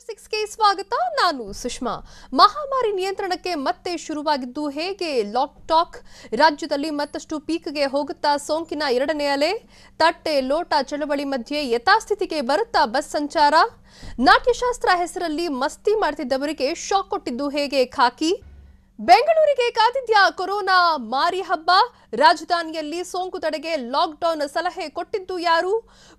6ಗೆ ಸ್ವಾಗತ. ನಾನು ಸುಷ್ಮಾ. ಮಹಾಮಾರಿ ನಿಯಂತ್ರಣಕ್ಕೆ ಮತ್ತೆ ಶುರುವಾಗಿದ್ದು ಹೇಗೆ ಲಾಕ್ ಟಾಕ್. ರಾಜ್ಯದಲ್ಲಿ ಮತ್ತಷ್ಟು ಪೀಕ್ಗೆ ಹೋಗುತ್ತಾ ಸೋಂಕಿನ ಎರಡನೇ ಅಲೆ. ತಟ್ಟೆ ಲೋಟ ಚಳವಳಿ ಮಧ್ಯೆ ಯಥಾಸ್ಥಿತಿಗೆ ಬರುತ್ತಾ ಬಸ್ ಸಂಚಾರ. ನಾಟ್ಯಶಾಸ್ತ್ರ ಹೆಸರಲ್ಲಿ ಮಸ್ತಿ ಮಾಡ್ತಿದ್ದವರಿಗೆ ಶಾಕ್ ಕೊಟ್ಟಿದ್ದು ಹೇಗೆ ಖಾಕಿ. ಬೆಂಗಳೂರಿಗೆ ಕಾದಿದ್ಯಾ ಕೊರೋನಾ ಮಾರಿ ಹಬ್ಬ. ರಾಜಧಾನಿಯಲ್ಲಿ ಸೋಂಕು ತಡೆಗೆ ಲಾಕ್ಡೌನ್ ಸಲಹೆ ಕೊಟ್ಟಿದ್ದು ಯಾರು.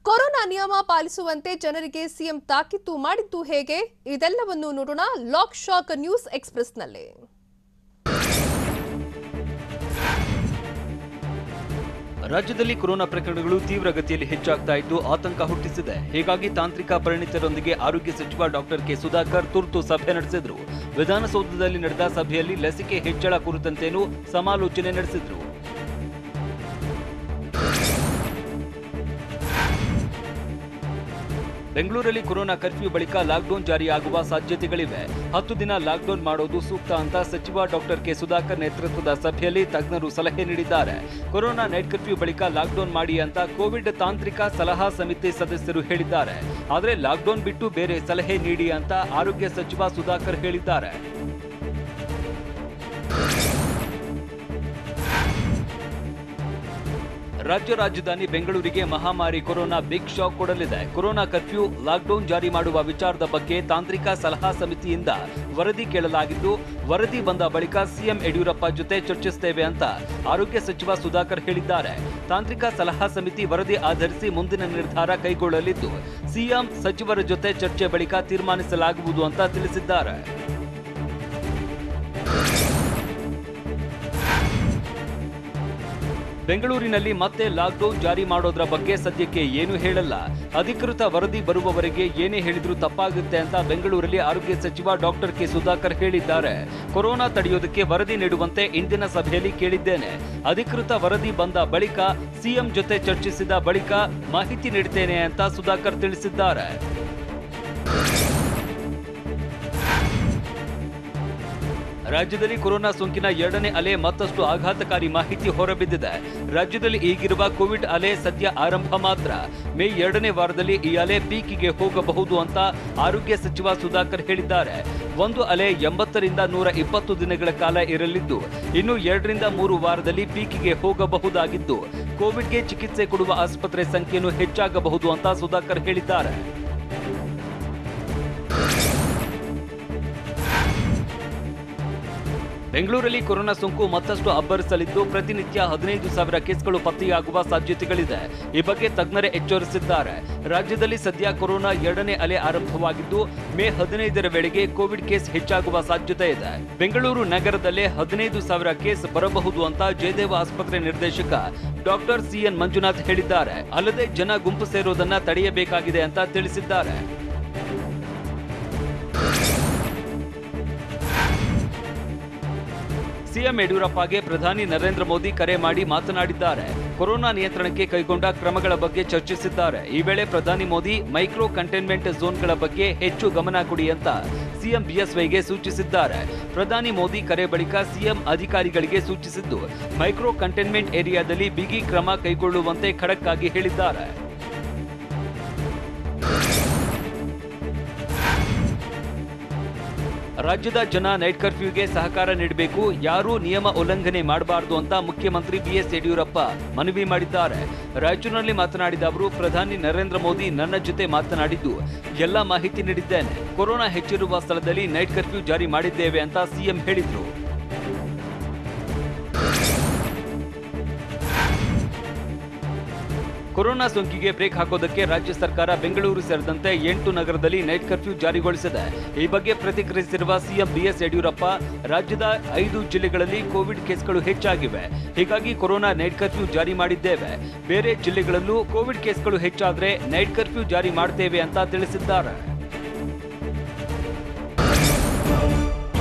ಕೊರೋನಾ ನಿಯಮ ಪಾಲಿಸುವಂತೆ ಜನರಿಗೆ ಸಿಎಂ ತಾಕೀತು ಮಾಡಿದ್ದು ಹೇಗೆ. ಇದೆಲ್ಲವನ್ನು ನೋಡೋಣ ಲಾಕ್ ಶಾಕ್ ನ್ಯೂಸ್ ಎಕ್ಸ್‌ಪ್ರೆಸ್‌ನಲ್ಲಿ. ರಾಜ್ಯದಲ್ಲಿ ಕೊರೋನಾ ಪ್ರಕರಣಗಳು ತೀವ್ರಗತಿಯಲ್ಲಿ ಹೆಚ್ಚಾಗ್ತಾ ಇದ್ದು ಆತಂಕ ಹುಟ್ಟಿಸಿದೆ. ಹೀಗಾಗಿ ತಾಂತ್ರಿಕ ಪರಿಣಿತರೊಂದಿಗೆ ಆರೋಗ್ಯ ಸಚಿವ ಡಾಕ್ಟರ್ ಕೆ ಸುಧಾಕರ್ ತುರ್ತು ಸಭೆ ನಡೆಸಿದ್ರು. ವಿಧಾನಸೌಧದಲ್ಲಿ ನಡೆದ ಸಭೆಯಲ್ಲಿ ಲಸಿಕೆ ಹೆಚ್ಚಳ ಕುರಿತಂತೆಯೂ ಸಮಾಲೋಚನೆ ನಡೆಸಿದ್ರು. ಬೆಂಗಳೂರಲ್ಲಿ ಕೊರೋನಾ ಕರ್ಫ್ಯೂ ಬಳಿಕ ಲಾಕ್ಡೌನ್ ಜಾರಿಯಾಗುವ ಸಾಧ್ಯತೆಗಳಿವೆ. 10 ದಿನ ಲಾಕ್ಡೌನ್ ಮಾಡೋದು ಸೂಕ್ತ ಅಂತ ಸಚಿವ ಡಾಕ್ಟರ್ ಕೆ ಸುಧಾಕರ್ ನೇತೃತ್ವದ ಸಭೆಯಲ್ಲಿ ತಜ್ಞರು ಸಲಹೆ ನೀಡಿದ್ದಾರೆ. ಕೊರೋನಾ ನೈಟ್ ಕರ್ಫ್ಯೂ ಬಳಿಕ ಲಾಕ್ಡೌನ್ ಮಾಡಿ ಅಂತ ಕೋವಿಡ್ ತಾಂತ್ರಿಕ ಸಲಹಾ ಸಮಿತಿ ಸದಸ್ಯರು ಹೇಳಿದ್ದಾರೆ. ಆದರೆ ಲಾಕ್ಡೌನ್ ಬಿಟ್ಟು ಬೇರೆ ಸಲಹೆ ನೀಡಿ ಅಂತ ಆರೋಗ್ಯ ಸಚಿವ ಸುಧಾಕರ್ ಹೇಳಿದ್ದಾರೆ. ರಾಜ್ಯ ರಾಜಧಾನಿ ಬೆಂಗಳೂರಿಗೆ ಮಹಾಮಾರಿ ಕೊರೋನಾ ಬಿಗ್ ಶಾಕ್ ಕೊಡಲಿದೆ. ಕೊರೋನಾ ಕರ್ಫ್ಯೂ ಲಾಕ್ಡೌನ್ ಜಾರಿ ಮಾಡುವ ವಿಚಾರದ ಬಗ್ಗೆ ತಾಂತ್ರಿಕ ಸಲಹಾ ಸಮಿತಿಯಿಂದ ವರದಿ ಕೇಳಲಾಗಿದ್ದು, ವರದಿ ಬಂದ ಬಳಿಕ ಸಿಎಂ ಯಡಿಯೂರಪ್ಪ ಜೊತೆ ಚರ್ಚಿಸುತ್ತೇವೆ ಅಂತ ಆರೋಗ್ಯ ಸಚಿವ ಸುಧಾಕರ್ ಹೇಳಿದ್ದಾರೆ. ತಾಂತ್ರಿಕ ಸಲಹಾ ಸಮಿತಿ ವರದಿ ಆಧರಿಸಿ ಮುಂದಿನ ನಿರ್ಧಾರ ಕೈಗೊಳ್ಳಲಿದ್ದು, ಸಿಎಂ ಸಚಿವರ ಜೊತೆ ಚರ್ಚೆ ಬಳಿಕ ತೀರ್ಮಾನಿಸಲಾಗುವುದು ಅಂತ ತಿಳಿಸಿದ್ದಾರೆ. ಬೆಂಗಳೂರಿನಲ್ಲಿ ಮತ್ತೆ ಲಾಕ್ಡೌನ್ ಜಾರಿ ಮಾಡೋದ್ರ ಬಗ್ಗೆ ಸದ್ಯಕ್ಕೆ ಏನು ಹೇಳಲ್ಲ. ಅಧಿಕೃತ ವರದಿ ಬರುವವರೆಗೆ ಏನೇ ಹೇಳಿದ್ರೂ ತಪ್ಪಾಗುತ್ತೆ ಅಂತ ಬೆಂಗಳೂರಲ್ಲಿ ಆರೋಗ್ಯ ಸಚಿವ ಡಾಕ್ಟರ್ ಕೆ ಸುಧಾಕರ್ ಹೇಳಿದ್ದಾರೆ. ಕೊರೋನಾ ತಡೆಯೋದಕ್ಕೆ ವರದಿ ನೀಡುವಂತೆ ಇಂದಿನ ಸಭೆಯಲ್ಲಿ ಕೇಳಿದ್ದೇನೆ. ಅಧಿಕೃತ ವರದಿ ಬಂದ ಬಳಿಕ ಸಿಎಂ ಜೊತೆ ಚರ್ಚಿಸಿದ ಬಳಿಕ ಮಾಹಿತಿ ನೀಡುತ್ತೇನೆ ಅಂತ ಸುಧಾಕರ್ ತಿಳಿಸಿದ್ದಾರೆ. ರಾಜ್ಯದಲ್ಲಿ ಕೊರೋನಾ ಸೋಂಕಿನ ಎರಡನೇ ಅಲೆ ಮತ್ತಷ್ಟು ಆಘಾತಕಾರಿ ಮಾಹಿತಿ ಹೊರಬಿದ್ದಿದೆ. ರಾಜ್ಯದಲ್ಲಿ ಈಗಿರುವ ಕೋವಿಡ್ ಅಲೆ ಸದ್ಯ ಆರಂಭ ಮಾತ್ರ. ಮೇ 2ನೇ ವಾರದಲ್ಲಿ ಈ ಅಲೆ ಪೀಕಿಗೆ ಹೋಗಬಹುದು ಅಂತ ಆರೋಗ್ಯ ಸಚಿವ ಸುಧಾಕರ್ ಹೇಳಿದ್ದಾರೆ. ಒಂದು ಅಲೆ 80ರಿಂದ 120 ದಿನಗಳ ಕಾಲ ಇರಲಿದ್ದು, ಇನ್ನು 2ರಿಂದ 3 ವಾರದಲ್ಲಿ ಪೀಕಿಗೆ ಹೋಗಬಹುದಾಗಿದ್ದು, ಕೋವಿಡ್ಗೆ ಚಿಕಿತ್ಸೆ ಕೊಡುವ ಆಸ್ಪತ್ರೆ ಸಂಖ್ಯೆಯನ್ನು ಹೆಚ್ಚಾಗಬಹುದು ಅಂತ ಸುಧಾಕರ್ ಹೇಳಿದ್ದಾರೆ. ಬೆಂಗಳೂರಲ್ಲಿ ಕೊರೋನಾ ಸೋಂಕು ಮತ್ತಷ್ಟು ಅಬ್ಬರಿಸಲಿದ್ದು, ಪ್ರತಿನಿತ್ಯ 15,000 ಕೇಸ್ಗಳು ಪತ್ತೆಯಾಗುವ ಸಾಧ್ಯತೆಗಳಿದೆ. ಈ ಬಗ್ಗೆ ತಜ್ಞರೇ ಎಚ್ಚರಿಸಿದ್ದಾರೆ. ರಾಜ್ಯದಲ್ಲಿ ಸದ್ಯ ಕೊರೋನಾ ಎರಡನೇ ಅಲೆ ಆರಂಭವಾಗಿದ್ದು, ಮೇ 15ರ ವೇಳೆಗೆ ಕೋವಿಡ್ ಕೇಸ್ ಹೆಚ್ಚಾಗುವ ಸಾಧ್ಯತೆ ಇದೆ. ಬೆಂಗಳೂರು ನಗರದಲ್ಲೇ 15,000 ಕೇಸ್ ಬರಬಹುದು ಅಂತ ಜಯದೇವ ಆಸ್ಪತ್ರೆ ನಿರ್ದೇಶಕ ಡಾಕ್ಟರ್ ಸಿಎನ್ ಮಂಜುನಾಥ್ ಹೇಳಿದ್ದಾರೆ. ಅಲ್ಲದೆ ಜನ ಗುಂಪು ಸೇರೋದನ್ನ ತಡೆಯಬೇಕಾಗಿದೆ ಅಂತ ತಿಳಿಸಿದ್ದಾರೆ. ಸಿಎಂ ಯಡಿಯೂರಪ್ಪಗೆ ಪ್ರಧಾನಿ ನರೇಂದ್ರ ಮೋದಿ ಕರೆ ಮಾಡಿ ಮಾತನಾಡಿದ್ದಾರೆ. ಕೊರೋನಾ ನಿಯಂತ್ರಣಕ್ಕೆ ಕೈಗೊಂಡ ಕ್ರಮಗಳ ಬಗ್ಗೆ ಚರ್ಚಿಸಿದ್ದಾರೆ. ಈ ವೇಳೆ ಪ್ರಧಾನಿ ಮೋದಿ ಮೈಕ್ರೋ ಕಂಟೈನ್ಮೆಂಟ್ ಝೋನ್ಗಳ ಬಗ್ಗೆ ಹೆಚ್ಚು ಗಮನ ಕೊಡಿ ಅಂತ ಸಿಎಂ ಬಿಎಸ್ವೈಗೆ ಸೂಚಿಸಿದ್ದಾರೆ. ಪ್ರಧಾನಿ ಮೋದಿ ಕರೆ ಬಳಿಕ ಸಿಎಂ ಅಧಿಕಾರಿಗಳಿಗೆ ಸೂಚಿಸಿದ್ದು, ಮೈಕ್ರೋ ಕಂಟೈನ್ಮೆಂಟ್ ಏರಿಯಾದಲ್ಲಿ ಬಿಗಿ ಕ್ರಮ ಕೈಗೊಳ್ಳುವಂತೆ ಖಡಕ್ ಆಗಿ ಹೇಳಿದ್ದಾರೆ. ರಾಜ್ಯದ ಜನ ನೈಟ್ ಕರ್ಫ್ಯೂಗೆ ಸಹಕಾರ ನೀಡಬೇಕು, ಯಾರೂ ನಿಯಮ ಉಲ್ಲಂಘನೆ ಮಾಡಬಾರದು ಅಂತ ಮುಖ್ಯಮಂತ್ರಿ ಬಿಎಸ್ ಯಡಿಯೂರಪ್ಪ ಮನವಿ ಮಾಡಿದ್ದಾರೆ. ರಾಯಚೂರಿನಲ್ಲಿ ಮಾತನಾಡಿದ ಅವರು, ಪ್ರಧಾನಿ ನರೇಂದ್ರ ಮೋದಿ ನನ್ನ ಜೊತೆ ಮಾತನಾಡಿದ್ದು ಎಲ್ಲ ಮಾಹಿತಿ ನೀಡಿದ್ದೇನೆ. ಕೊರೋನಾ ಹೆಚ್ಚಿರುವ ಸ್ಥಳದಲ್ಲಿ ನೈಟ್ ಕರ್ಫ್ಯೂ ಜಾರಿ ಮಾಡಿದ್ದೇವೆ ಅಂತ ಸಿಎಂ ಹೇಳಿದ್ರು. ಕೊರೋನಾ ಸೋಂಕಿಗೆ ಬ್ರೇಕ್ ಹಾಕೋದಕ್ಕೆ ರಾಜ್ಯ ಸರ್ಕಾರ ಬೆಂಗಳೂರು ಸೇರಿದಂತೆ 8 ನಗರದಲ್ಲಿ ನೈಟ್ ಕರ್ಫ್ಯೂ ಜಾರಿಗೊಳಿಸಿದೆ. ಈ ಬಗ್ಗೆ ಪ್ರತಿಕ್ರಿಯಿಸಿರುವ ಸಿಎಂ ಬಿಎಸ್ ಯಡಿಯೂರಪ್ಪ, ರಾಜ್ಯದ 5 ಜಿಲ್ಲೆಗಳಲ್ಲಿ ಕೋವಿಡ್ ಕೇಸ್ಗಳು ಹೆಚ್ಚಾಗಿವೆ. ಹೀಗಾಗಿ ಕೊರೋನಾ ನೈಟ್ ಕರ್ಫ್ಯೂ ಜಾರಿ ಮಾಡಿದ್ದೇವೆ. ಬೇರೆ ಜಿಲ್ಲೆಗಳಲ್ಲೂ ಕೋವಿಡ್ ಕೇಸ್ಗಳು ಹೆಚ್ಚಾದ್ರೆ ನೈಟ್ ಕರ್ಫ್ಯೂ ಜಾರಿ ಮಾಡ್ತೇವೆ ಅಂತ ತಿಳಿಸಿದ್ದಾರೆ.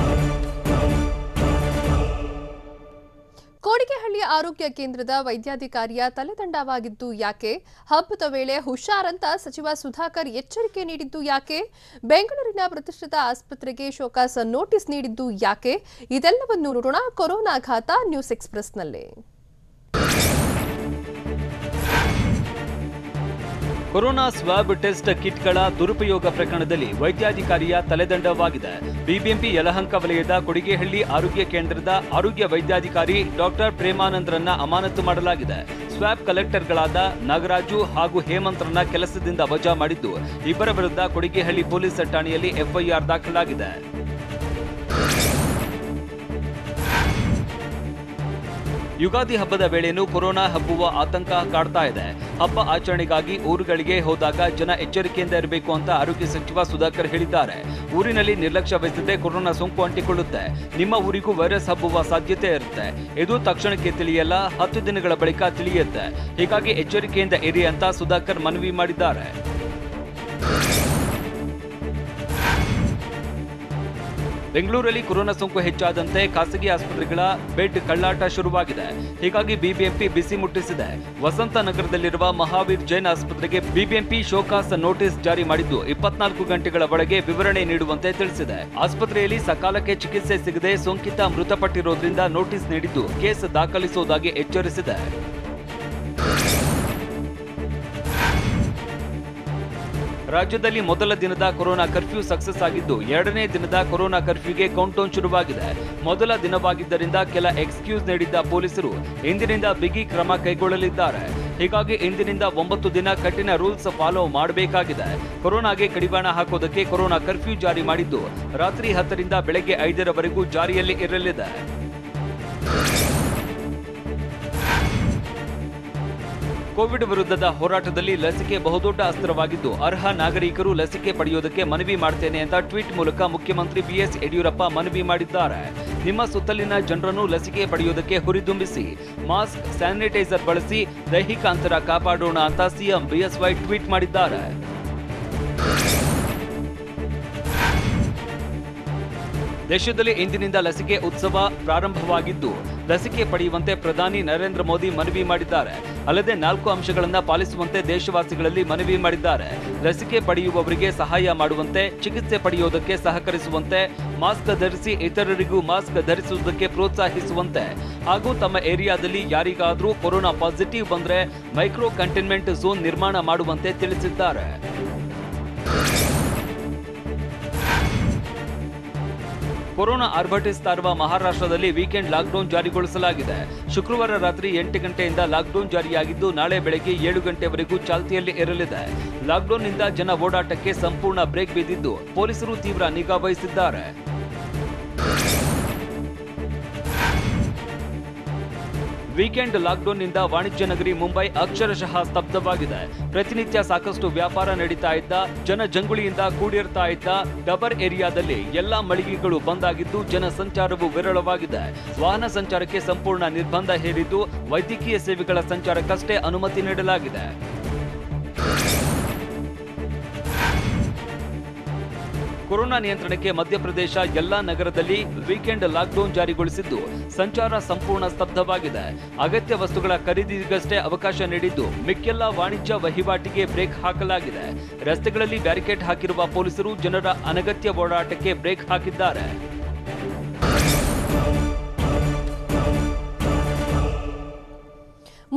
ಕೋಡಿಗೆಹಳ್ಳಿ ಆರೋಗ್ಯ ಕೇಂದ್ರದ ವೈದ್ಯಾಧಿಕಾರಿಯ ತಲೆದಂಡವಾಗಿದ್ದು ಯಾಕೆ. ಹಬ್ಬದ ವೇಳೆ ಹುಷಾರಂತ ಸಚಿವ ಸುಧಾಕರ್ ಎಚ್ಚರಿಕೆ ನೀಡಿದ್ದು ಯಾಕೆ. ಬೆಂಗಳೂರಿನ ಪ್ರತಿಷ್ಠಿತ ಆಸ್ಪತ್ರೆಗೆ ಶೋಕಾಸ್ ನೋಟಿಸ್ ನೀಡಿದ್ದು ಯಾಕೆ. ಇದೆಲ್ಲವನ್ನು ನೋಡೋಣ ಕೊರೋನಾ ಘಾತ ನ್ಯೂಸ್ ಎಕ್ಸ್‌ಪ್ರೆಸ್‌ನಲ್ಲಿ. ಕೊರೋನಾ ಸ್ವಾಬ್ ಟೆಸ್ಟ್ ಕಿಟ್ಗಳ ದುರುಪಯೋಗ ಪ್ರಕರಣದಲ್ಲಿ ವೈದ್ಯಾಧಿಕಾರಿಯ ತಲೆದಂಡವಾಗಿದೆ. ಬಿಬಿಎಂಪಿ ಯಲಹಂಕ ವಲಯದ ಕೊಡಿಗೇಹಳ್ಳಿ ಆರೋಗ್ಯ ಕೇಂದ್ರದ ಆರೋಗ್ಯ ವೈದ್ಯಾಧಿಕಾರಿ ಡಾಕ್ಟರ್ ಪ್ರೇಮಾನಂದ್ರನ್ನ ಅಮಾನತು ಮಾಡಲಾಗಿದೆ. ಸ್ವಾಬ್ ಕಲೆಕ್ಟರ್ಗಳಾದ ನಾಗರಾಜು ಹಾಗೂ ಹೇಮಂತ್ರನ್ನ ಕೆಲಸದಿಂದ ವಜಾ ಮಾಡಿದ್ದು, ಇಬ್ಬರ ವಿರುದ್ಧ ಕೊಡಿಗೇಹಳ್ಳಿ ಪೊಲೀಸ್ ಠಾಣೆಯಲ್ಲಿ ಎಫ್ಐಆರ್ ದಾಖಲಾಗಿದೆ. ಯುಗಾದಿ ಹಬ್ಬದ ವೇಳೆಯೂ ಕೊರೋನಾ ಹಬ್ಬುವ ಆತಂಕ ಕಾಡ್ತಾ ಇದೆ. ಹಬ್ಬ ಆಚರಣೆಗಾಗಿ ಊರುಗಳಿಗೆ ಹೋದಾಗ ಜನ ಎಚ್ಚರಿಕೆಯಿಂದ ಇರಬೇಕು ಅಂತ ಆರೋಗ್ಯ ಸಚಿವ ಸುಧಾಕರ್ ಹೇಳಿದ್ದಾರೆ. ಊರಿನಲ್ಲಿ ನಿರ್ಲಕ್ಷ್ಯ ವಹಿಸಿದ್ರೆ ಕೊರೋನಾ ಸೋಂಕು ಅಂಟಿಕೊಳ್ಳುತ್ತೆ. ನಿಮ್ಮ ಊರಿಗೂ ವೈರಸ್ ಹಬ್ಬುವ ಸಾಧ್ಯತೆ ಇರುತ್ತೆ. ಇದು ತಕ್ಷಣಕ್ಕೆ ತಿಳಿಯಲ್ಲ, 10 ದಿನಗಳ ಬಳಿಕ ತಿಳಿಯುತ್ತೆ. ಹೀಗಾಗಿ ಎಚ್ಚರಿಕೆಯಿಂದ ಇರಿ ಅಂತ ಸುಧಾಕರ್ ಮನವಿ ಮಾಡಿದ್ದಾರೆ. ಬೆಂಗಳೂರಲ್ಲಿ ಕೊರೋನಾ ಸೋಂಕು ಹೆಚ್ಚಾದಂತೆ ಖಾಸಗಿ ಆಸ್ಪತ್ರೆಗಳ ಬೆಡ್ ಕಳ್ಳಾಟ ಶುರುವಾಗಿದೆ. ಹೀಗಾಗಿ ಬಿಬಿಎಂಪಿ ಬಿಸಿ ಮುಟ್ಟಿಸಿದೆ. ವಸಂತ ನಗರದಲ್ಲಿರುವ ಮಹಾವೀರ್ ಜೈನ್ ಆಸ್ಪತ್ರೆಗೆ ಬಿಬಿಎಂಪಿ ಶೋಕಾಸ್ ನೋಟಿಸ್ ಜಾರಿ ಮಾಡಿದ್ದು 24 ಗಂಟೆಗಳ ಒಳಗೆ ವಿವರಣೆ ನೀಡುವಂತೆ ತಿಳಿಸಿದೆ. ಆಸ್ಪತ್ರೆಯಲ್ಲಿ ಸಕಾಲಕ್ಕೆ ಚಿಕಿತ್ಸೆ ಸಿಗದೆ ಸೋಂಕಿತ ಮೃತಪಟ್ಟಿರೋದ್ರಿಂದ ನೋಟಿಸ್ ನೀಡಿದ್ದು ಕೇಸ್ ದಾಖಲಿಸುವುದಾಗಿ ಎಚ್ಚರಿಸಿದೆ. ರಾಜ್ಯದಲ್ಲಿ ಮೊದಲ ದಿನದ ಕೊರೋನಾ ಕರ್ಫ್ಯೂ ಸಕ್ಸಸ್ ಆಗಿದ್ದು, 2ನೇ ದಿನದ ಕೊರೋನಾ ಕರ್ಫ್ಯೂಗೆ ಕೌಂಟೌನ್ ಶುರುವಾಗಿದೆ. ಮೊದಲ ದಿನವಾಗಿದ್ದರಿಂದ ಕೆಲ ಎಕ್ಸ್ಕ್ಯೂಸ್ ನೀಡಿದ್ದ ಪೊಲೀಸರು ಇಂದಿನಿಂದ ಬಿಗಿ ಕ್ರಮ ಕೈಗೊಳ್ಳಲಿದ್ದಾರೆ. ಹೀಗಾಗಿ ಇಂದಿನಿಂದ 9 ದಿನ ಕಠಿಣ ರೂಲ್ಸ್ ಫಾಲೋ ಮಾಡಬೇಕಾಗಿದೆ. ಕೊರೋನಾಗೆ ಕಡಿವಾಣ ಹಾಕೋದಕ್ಕೆ ಕೊರೋನಾ ಕರ್ಫ್ಯೂ ಜಾರಿ ಮಾಡಿದ್ದು, ರಾತ್ರಿ 10ರಿಂದ ಬೆಳಗ್ಗೆ 5ರವರೆಗೂ ಜಾರಿಯಲ್ಲಿ ಇರಲಿದೆ. ಕೋವಿಡ್ ವಿರುದ್ಧದ ಹೋರಾಟದಲ್ಲಿ ಲಸಿಕೆ ಬಹುದೊಡ್ಡ ಅಸ್ತ್ರವಾಗಿದ್ದು, ಅರ್ಹ ನಾಗರಿಕರು ಲಸಿಕೆ ಪಡೆಯುವುದಕ್ಕೆ ಮನವಿ ಮಾಡ್ತೇನೆ ಅಂತ ಟ್ವೀಟ್ ಮೂಲಕ ಮುಖ್ಯಮಂತ್ರಿ ಬಿಎಸ್ ಯಡಿಯೂರಪ್ಪ ಮನವಿ ಮಾಡಿದ್ದಾರೆ. ನಿಮ್ಮ ಸುತ್ತಲಿನ ಜನರನ್ನು ಲಸಿಕೆ ಪಡೆಯುವುದಕ್ಕೆ ಹುರಿದುಂಬಿಸಿ, ಮಾಸ್ಕ್, ಸ್ಯಾನಿಟೈಸರ್ ಬಳಸಿ ದೈಹಿಕ ಅಂತರ ಕಾಪಾಡೋಣ ಅಂತ ಸಿಎಂ ಬಿಎಸ್ವೈ ಟ್ವೀಟ್ ಮಾಡಿದ್ದಾರೆ. ದೇಶದಲ್ಲಿ ಇಂದಿನಿಂದ ಲಸಿಕೆ ಉತ್ಸವ ಪ್ರಾರಂಭವಾಗಿದ್ದು, ಲಸಿಕೆ ಪಡೆಯುವಂತೆ ಪ್ರಧಾನಿ ನರೇಂದ್ರ ಮೋದಿ ಮನವಿ ಮಾಡಿದ್ದಾರೆ. ಅಲ್ಲದೆ 4 ಅಂಶಗಳನ್ನು ಪಾಲಿಸುವಂತೆ ದೇಶವಾಸಿಗಳಲ್ಲಿ ಮನವಿ ಮಾಡಿದ್ದಾರೆ. ಲಸಿಕೆ ಪಡೆಯುವವರಿಗೆ ಸಹಾಯ ಮಾಡುವಂತೆ, ಚಿಕಿತ್ಸೆ ಪಡೆಯುವುದಕ್ಕೆ ಸಹಕರಿಸುವಂತೆ, ಮಾಸ್ಕ್ ಧರಿಸಿ ಇತರರಿಗೂ ಮಾಸ್ಕ್ ಧರಿಸುವುದಕ್ಕೆ ಪ್ರೋತ್ಸಾಹಿಸುವಂತೆ ಹಾಗೂ ತಮ್ಮ ಏರಿಯಾದಲ್ಲಿ ಯಾರಿಗಾದರೂ ಕೊರೋನಾ ಪಾಸಿಟಿವ್ ಬಂದರೆ ಮೈಕ್ರೋ ಕಂಟೈನ್ಮೆಂಟ್ ಝೋನ್ ನಿರ್ಮಾಣ ಮಾಡುವಂತೆ ತಿಳಿಸಿದ್ದಾರೆ. ಕೊರೋನಾ ಆರ್ಭಟಿಸ್ತಾ ಇರುವ ಮಹಾರಾಷ್ಟ್ರದಲ್ಲಿ ವೀಕೆಂಡ್ ಲಾಕ್ಡೌನ್ ಜಾರಿಗೊಳಿಸಲಾಗಿದೆ. ಶುಕ್ರವಾರ ರಾತ್ರಿ 8 ಗಂಟೆಯಿಂದ ಲಾಕ್ಡೌನ್ ಜಾರಿಯಾಗಿದ್ದು, ನಾಳೆ ಬೆಳಗ್ಗೆ 7 ಗಂಟೆವರೆಗೂ ಚಾಲ್ತಿಯಲ್ಲಿ ಇರಲಿದೆ. ಲಾಕ್ಡೌನ್ನಿಂದ ಜನ ಓಡಾಟಕ್ಕೆ ಸಂಪೂರ್ಣ ಬ್ರೇಕ್ ಬಿದ್ದಿದ್ದು, ಪೊಲೀಸರು ತೀವ್ರ ನಿಗಾ ವಹಿಸಿದ್ದಾರೆ. ವೀಕೆಂಡ್ ಲಾಕ್ಡೌನ್ನಿಂದ ವಾಣಿಜ್ಯ ನಗರಿ ಮುಂಬೈ ಅಕ್ಷರಶಃ ಸ್ತಬ್ಧವಾಗಿದೆ. ಪ್ರತಿನಿತ್ಯ ಸಾಕಷ್ಟು ವ್ಯಾಪಾರ ನಡೀತಾ ಇದ್ದ, ಜನಜಂಗುಳಿಯಿಂದ ಕೂಡಿರ್ತಾ ಇದ್ದ ಡಬರ್ ಏರಿಯಾದಲ್ಲಿ ಎಲ್ಲಾ ಮಳಿಗೆಗಳು ಬಂದ್ ಆಗಿದ್ದು, ಜನ ಸಂಚಾರವು ವಿರಳವಾಗಿದೆ. ವಾಹನ ಸಂಚಾರಕ್ಕೆ ಸಂಪೂರ್ಣ ನಿರ್ಬಂಧ ಹೇರಿದ್ದು, ವೈದ್ಯಕೀಯ ಸೇವೆಗಳ ಸಂಚಾರಕ್ಕಷ್ಟೇ ಅನುಮತಿ ನೀಡಲಾಗಿದೆ. ಕೊರೋನಾ ನಿಯಂತ್ರಣಕ್ಕೆ ಮಧ್ಯಪ್ರದೇಶ ಎಲ್ಲಾ ನಗರದಲ್ಲಿ ವೀಕೆಂಡ್ ಲಾಕ್ಡೌನ್ ಜಾರಿಗೊಳಿಸಿದ್ದು, ಸಂಚಾರ ಸಂಪೂರ್ಣ ಸ್ತಬ್ಧವಾಗಿದೆ. ಅಗತ್ಯ ವಸ್ತುಗಳ ಖರೀದಿಗಷ್ಟೇ ಅವಕಾಶ ನೀಡಿದ್ದು, ಮಿಕ್ಕೆಲ್ಲ ವಾಣಿಜ್ಯ ವಹಿವಾಟಿಗೆ ಬ್ರೇಕ್ ಹಾಕಲಾಗಿದೆ. ರಸ್ತೆಗಳಲ್ಲಿ ಬ್ಯಾರಿಕೇಡ್ ಹಾಕಿರುವ ಪೊಲೀಸರು ಜನರ ಅನಗತ್ಯ ಓಡಾಟಕ್ಕೆ ಬ್ರೇಕ್ ಹಾಕಿದ್ದಾರೆ.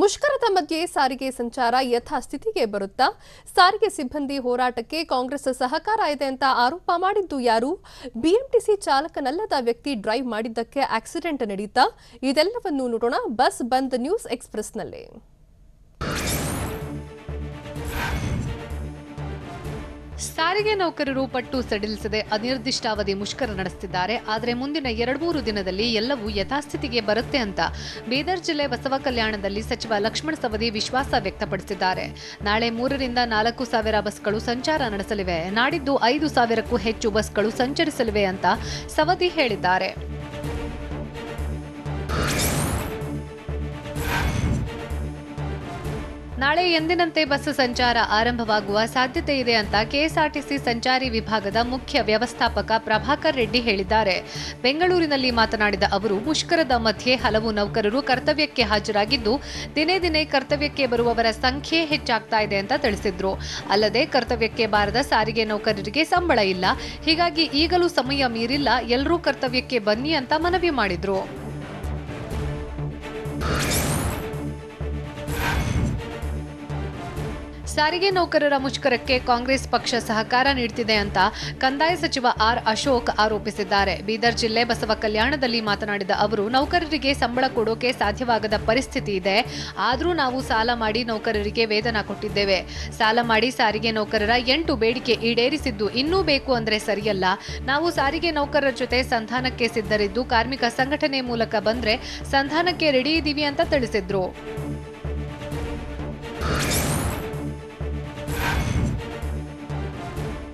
ಮುಷ್ಕರದ ಮಧ್ಯೆ ಸಾರಿಗೆ ಸಂಚಾರ ಯಥಾಸ್ಥಿತಿಗೆ ಬರುತ್ತಾ? ಸಾರಿಗೆ ಸಿಬ್ಬಂದಿ ಹೋರಾಟಕ್ಕೆ ಕಾಂಗ್ರೆಸ್ ಸಹಕಾರ ಇದೆ ಅಂತ ಆರೋಪ ಮಾಡಿದ್ದು ಯಾರು? ಬಿಎಂಟಿಸಿ ಚಾಲಕನಲ್ಲದ ವ್ಯಕ್ತಿ ಡ್ರೈವ್ ಮಾಡಿದ್ದಕ್ಕೆ ಆಕ್ಸಿಡೆಂಟ್ ನಡೆಯಿತಾ? ಇದೆಲ್ಲವನ್ನೂ ನೋಡೋಣ ಬಸ್ ಬಂದ್ ನ್ಯೂಸ್ ಎಕ್ಸ್‌ಪ್ರೆಸ್‌ನಲ್ಲಿ. ಸಾರಿಗೆ ನೌಕರರು ಪಟ್ಟು ಸಡಿಲಿಸದೆ ಅನಿರ್ದಿಷ್ಟಾವಧಿ ಮುಷ್ಕರ ನಡೆಸುತ್ತಿದ್ದಾರೆ. ಆದರೆ ಮುಂದಿನ 2-3 ದಿನದಲ್ಲಿ ಎಲ್ಲವೂ ಯಥಾಸ್ಥಿತಿಗೆ ಬರುತ್ತೆ ಅಂತ ಬೀದರ್ ಜಿಲ್ಲೆ ಬಸವ ಕಲ್ಯಾಣದಲ್ಲಿ ಸಚಿವ ಲಕ್ಷ್ಮಣ ಸವದಿ ವಿಶ್ವಾಸ ವ್ಯಕ್ತಪಡಿಸಿದ್ದಾರೆ. ನಾಳೆ 3ರಿಂದ 4 ಸಾವಿರ ಬಸ್ಗಳು ಸಂಚಾರ ನಡೆಸಲಿವೆ. ನಾಡಿದ್ದು 5 ಸಾವಿರಕ್ಕೂ ಹೆಚ್ಚು ಬಸ್ಗಳು ಸಂಚರಿಸಲಿವೆ ಅಂತ ಸವದಿ ಹೇಳಿದ್ದಾರೆ. ನಾಳೆ ಎಂದಿನಂತೆ ಬಸ್ ಸಂಚಾರ ಆರಂಭವಾಗುವ ಸಾಧ್ಯತೆ ಇದೆ ಅಂತ ಕೆಎಸ್ಆರ್ಟಿಸಿ ಸಂಚಾರಿ ವಿಭಾಗದ ಮುಖ್ಯ ವ್ಯವಸ್ಥಾಪಕ ಪ್ರಭಾಕರ್ ರೆಡ್ಡಿ ಹೇಳಿದ್ದಾರೆ. ಬೆಂಗಳೂರಿನಲ್ಲಿ ಮಾತನಾಡಿದ ಅವರು, ಮುಷ್ಕರದ ಮಧ್ಯೆ ಹಲವು ನೌಕರರು ಕರ್ತವ್ಯಕ್ಕೆ ಹಾಜರಾಗಿದ್ದು, ದಿನೇ ದಿನೇ ಕರ್ತವ್ಯಕ್ಕೆ ಬರುವವರ ಸಂಖ್ಯೆ ಹೆಚ್ಚಾಗ್ತಾ ಇದೆ ಅಂತ ತಿಳಿಸಿದ್ರು. ಅಲ್ಲದೆ ಕರ್ತವ್ಯಕ್ಕೆ ಬಾರದ ಸಾರಿಗೆ ನೌಕರರಿಗೆ ಸಂಬಳ ಇಲ್ಲ, ಹೀಗಾಗಿ ಈಗಲೂ ಸಮಯ ಮೀರಿಲ್ಲ, ಎಲ್ಲರೂ ಕರ್ತವ್ಯಕ್ಕೆ ಬನ್ನಿ ಅಂತ ಮನವಿ ಮಾಡಿದ್ರು. ಸಾರಿಗೆ ನೌಕರರ ಮುಷ್ಕರಕ್ಕೆ ಕಾಂಗ್ರೆಸ್ ಪಕ್ಷ ಸಹಕಾರ ನೀಡುತ್ತಿದೆ ಅಂತ ಕಂದಾಯ ಸಚಿವ ಆರ್ ಅಶೋಕ್ ಆರೋಪಿಸಿದ್ದಾರೆ. ಬೀದರ್ ಜಿಲ್ಲೆ ಬಸವ ಕಲ್ಯಾಣದಲ್ಲಿ ಮಾತನಾಡಿದ ಅವರು, ನೌಕರರಿಗೆ ಸಂಬಳ ಕೊಡೋಕೆ ಸಾಧ್ಯವಾಗದ ಪರಿಸ್ಥಿತಿ ಇದೆ. ಆದರೂ ನಾವು ಸಾಲ ಮಾಡಿ ನೌಕರರಿಗೆ ವೇತನ ಕೊಟ್ಟಿದ್ದೇವೆ. ಸಾಲ ಮಾಡಿ ಸಾರಿಗೆ ನೌಕರರ 8 ಬೇಡಿಕೆ ಈಡೇರಿಸಿದ್ದು ಇನ್ನೂ ಬೇಕು ಅಂದ್ರೆ ಸರಿಯಲ್ಲ. ನಾವು ಸಾರಿಗೆ ನೌಕರರ ಜೊತೆ ಸಂಧಾನಕ್ಕೆ ಸಿದ್ಧರಿದ್ದು ಕಾರ್ಮಿಕ ಸಂಘಟನೆ ಮೂಲಕ ಬಂದ್ರೆ ಸಂಧಾನಕ್ಕೆ ರೆಡಿ ಇದ್ದೀವಿ ಅಂತ ತಿಳಿಸಿದ್ರು.